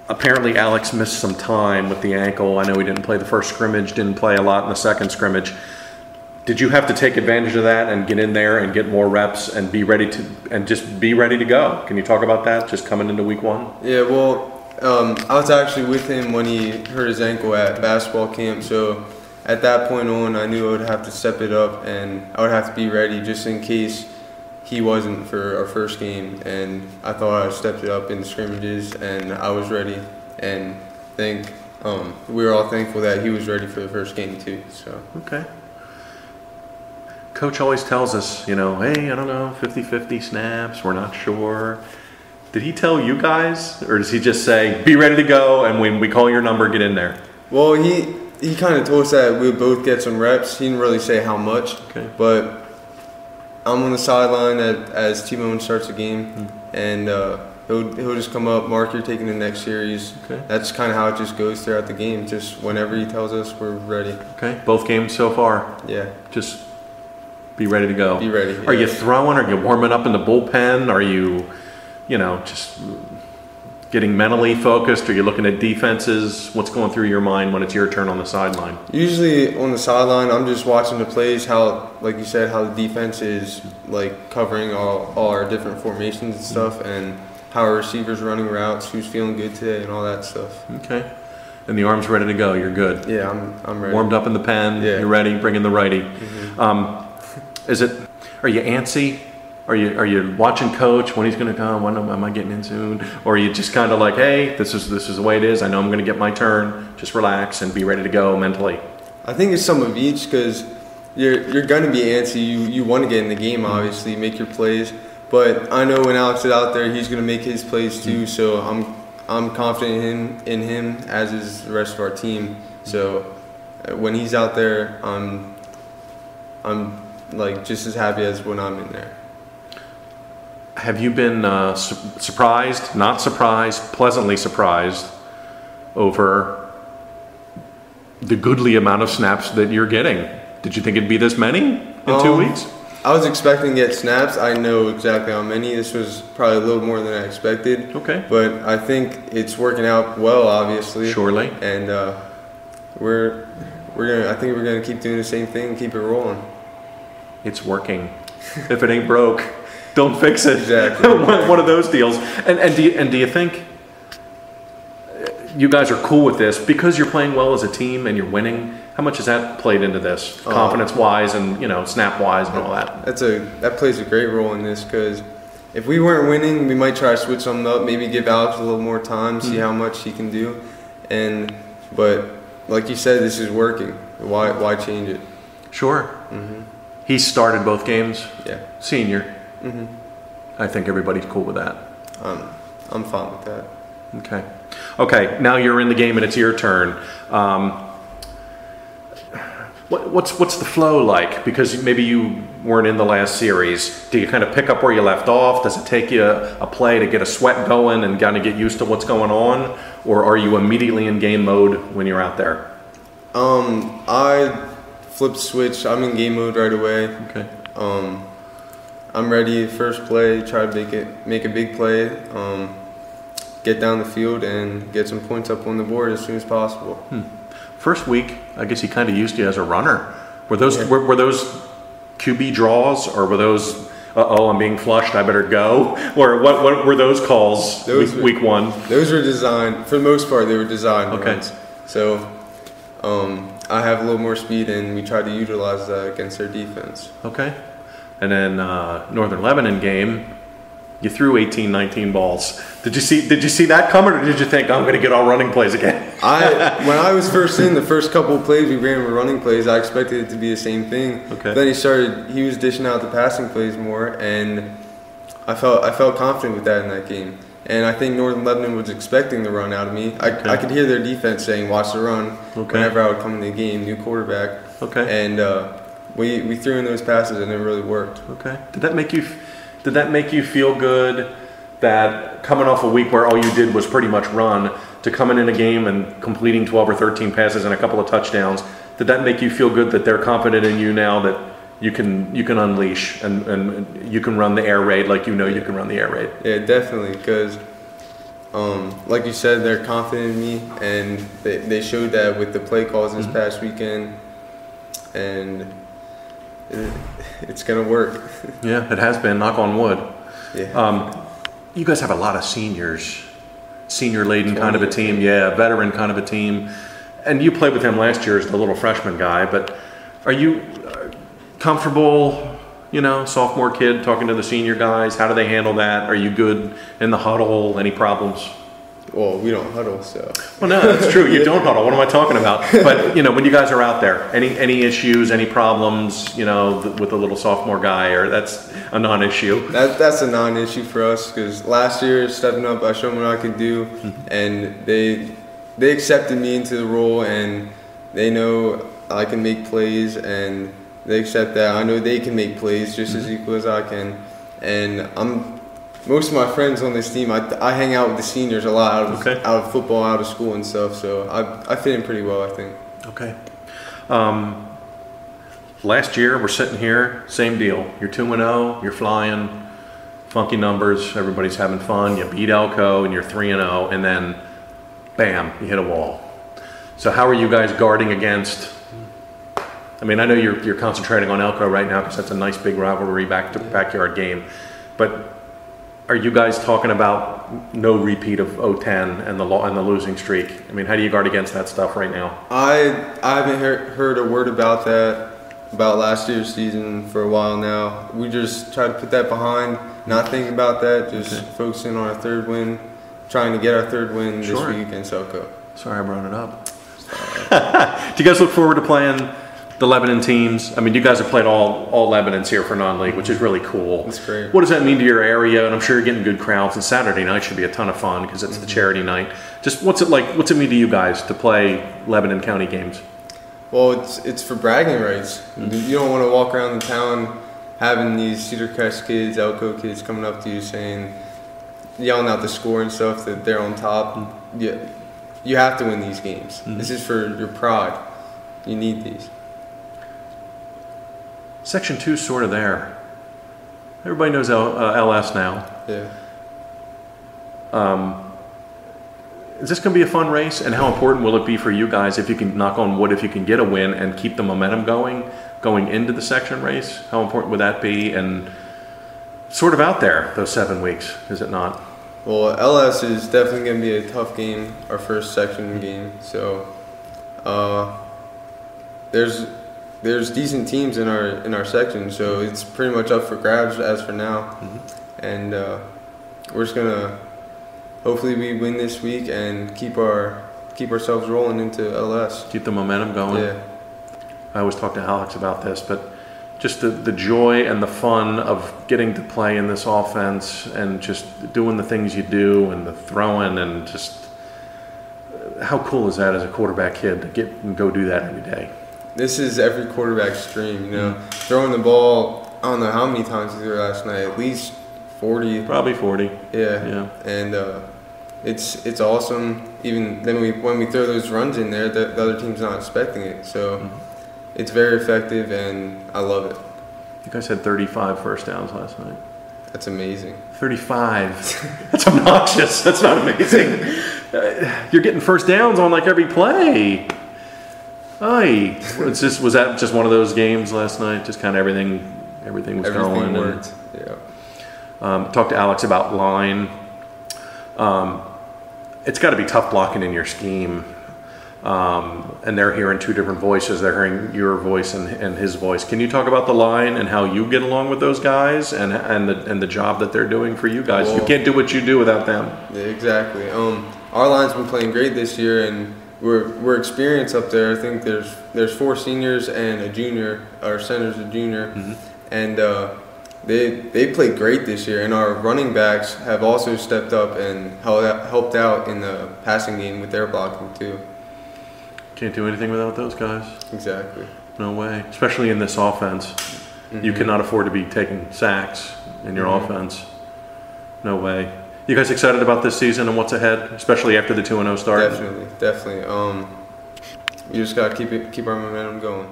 apparently Alex missed some time with the ankle. I know he didn't play the first scrimmage, didn't play a lot in the second scrimmage. Did you have to take advantage of that and get in there and get more reps and be ready to go? Can you talk about that, just coming into week one? Yeah, well, I was actually with him when he hurt his ankle at basketball camp, so at that point on, I knew I would have to step it up and I would have to be ready just in case he wasn't for our first game. And I thought I stepped it up in the scrimmages and I was ready, and we were all thankful that he was ready for the first game too. So okay. Coach always tells us, hey, I don't know, 50-50 snaps, we're not sure. Did he tell you guys, or does he just say, be ready to go, and when we call your number, get in there? Well, he kind of told us that we would both get some reps. He didn't really say how much, okay. But I'm on the sideline as T-Bone starts the game, and he'll just come up, Mark, you're taking the next series. Okay. That's kind of how it just goes throughout the game. Just whenever he tells us, we're ready. Okay, both games so far? Yeah. Just be ready to go. Be ready. Are you throwing? Are you warming up in the bullpen? Are you, just getting mentally focused? Are you looking at defenses? What's going through your mind when it's your turn on the sideline? Usually on the sideline, I'm just watching the plays, how, like you said, how the defense is like covering all our different formations and stuff, and how our receivers running routes, who's feeling good today, and all that stuff. Okay. And the arm's ready to go. You're good. Yeah, I'm ready. Warmed up in the pen. Yeah. You're ready. Bring in the righty. Mm-hmm. Are you antsy? Are you watching coach when he's going to come? When am I getting in soon? Or are you just kind of like, hey, this is the way it is. I know I'm going to get my turn. Just relax and be ready to go mentally. I think it's some of each, because you're going to be antsy. You want to get in the game, obviously, make your plays. But I know when Alex is out there, he's going to make his plays too. So I'm confident in him, as is the rest of our team. So when he's out there, I'm like just as happy as when I'm in there. Have you been surprised, not surprised, pleasantly surprised over the goodly amount of snaps that you're getting? Did you think it'd be this many in 2 weeks? I was expecting to get snaps. I know exactly how many. This was probably a little more than I expected. Okay. But I think it's working out well, obviously. Surely. And I think we're gonna keep doing the same thing and keep it rolling. It's working. If it ain't broke, don't fix it. Exactly. One of those deals. And do you think you guys are cool with this because you're playing well as a team and you're winning? How much has that played into this, confidence-wise and snap-wise and all that? That plays a great role in this, because if we weren't winning, we might try to switch something up, maybe give Alex a little more time, see how much he can do. But like you said, this is working. Why change it? Sure. Mm-hmm. He started both games. Yeah. Senior. Mm-hmm. I think everybody's cool with that. I'm fine with that. Okay. Now you're in the game and it's your turn. What's the flow like? Because maybe you weren't in the last series. Do you kind of pick up where you left off? Does it take you a play to get a sweat going and kind of get used to what's going on? Or are you immediately in game mode when you're out there? I flip the switch. I'm in game mode right away. Okay. I'm ready. First play, try to make a big play, get down the field and get some points up on the board as soon as possible. First week, I guess he kind of used you as a runner. Were those QB draws, or were those I'm being flushed, I better go? Or what were those calls week one? Those were designed, for the most part, they were designed okay. runs. So I have a little more speed, and we tried to utilize that against their defense. Okay. And then Northern Lebanon game, you threw 18, 19 balls. Did you see that coming, or did you think, I'm going to get all running plays again? When I was first in, the first couple of plays we ran with running plays, I expected it to be the same thing. Okay. Then he was dishing out the passing plays more, and I felt confident with that in that game. And I think Northern Lebanon was expecting the run out of me. I could hear their defense saying, watch the run, whenever I would come in the game, new quarterback. Okay. And we threw in those passes, and it really worked. Okay. Did that make you feel good that coming off a week where all you did was pretty much run, to coming in a game and completing 12 or 13 passes and a couple of touchdowns, did that make you feel good that they're confident in you now, that you can unleash and you can run the air raid like you can run the air raid? Yeah, definitely, because Like you said, they're confident in me, and they showed that with the play calls this past weekend, and it's going to work. Yeah, it has been, knock on wood. Yeah. You guys have a lot of seniors, senior-laden kind of a team, veteran kind of a team. And you played with him last year as the little freshman guy, but are you comfortable, sophomore kid talking to the senior guys? How do they handle that? Are you good in the huddle? Any problems? Well, we don't huddle, so. Well, no, that's true. You don't huddle. What am I talking about? But, when you guys are out there, any issues, any problems, with the little sophomore guy, or that's a non-issue? That's a non-issue for us, because last year, stepping up, I showed them what I could do, and they accepted me into the role, and they know I can make plays, and they accept that. I know they can make plays just as equal as I can, and most of my friends on this team, I hang out with the seniors a lot out of football, out of school and stuff, so I fit in pretty well, I think. Okay. Last year, we're sitting here, same deal. You're 2-0, you're flying, funky numbers, everybody's having fun. You beat Elko, and you're 3-0, and then, bam, you hit a wall. So how are you guys guarding against? I mean, I know you're concentrating on Elko right now because that's a nice big rivalry backyard game, but are you guys talking about no repeat of 0-10 and the losing streak? I mean, how do you guard against that stuff right now? I haven't heard a word about that, about last year's season for a while now. We just try to put that behind, not think about that, just focusing on our third win, trying to get our third win this week against Elko. Sorry I brought it up. Do you guys look forward to playing the Lebanon teams? I mean, you guys have played all Lebanons here for non-league, which is really cool. That's great. What does that mean to your area? And I'm sure you're getting good crowds. And Saturday night should be a ton of fun because it's the charity night. Just what's it like? What's it mean to you guys to play Lebanon County games? Well, it's for bragging rights. You don't want to walk around the town having these Cedar Crest kids, Elko kids coming up to you yelling out the score and stuff that they're on top. You have to win these games. This is for your pride. You need these. Section 2's sort of there. Everybody knows LS now. Yeah. Is this going to be a fun race? And how important will it be for you guys if you can, knock on wood, if you can get a win and keep the momentum going into the section race? How important would that be? And sort of out there, those 7 weeks, is it not? Well, LS is definitely going to be a tough game, our first section game. So there's decent teams in our section, so it's pretty much up for grabs as for now. And we're just gonna hopefully we win this week and keep ourselves rolling into LS. Keep the momentum going. Yeah. I always talk to Alex about this, but just the joy and the fun of getting to play in this offense and just doing the things you do and the throwing and just how cool is that as a quarterback kid to get and go do that every day? This is every quarterback's dream, throwing the ball. I don't know how many times he threw last night. At least 40. Probably 40. Yeah. And it's awesome. Even then, when we throw those runs in there, the other team's not expecting it. So it's very effective, and I love it. You guys had 35 first downs last night. That's amazing. 35. That's obnoxious. That's not amazing. You're getting first downs on like every play. Aye. Was that just one of those games last night? Just kind of everything was going. Everything worked. Yeah. Talked to Alex about line. It's got to be tough blocking in your scheme. And they're hearing two different voices. They're hearing your voice and his voice. Can you talk about the line and how you get along with those guys and the job that they're doing for you guys? Well, you can't do what you do without them. Yeah, exactly. Our line's been playing great this year, and we're experienced up there. I think there's 4 seniors and a junior. Our center's a junior, and they played great this year. And our running backs have also stepped up and helped out in the passing game with their blocking too. Can't do anything without those guys. Exactly. No way. Especially in this offense, you cannot afford to be taking sacks in your offense. No way. You guys excited about this season and what's ahead, especially after the 2-0 start? Definitely. We just gotta keep our momentum going.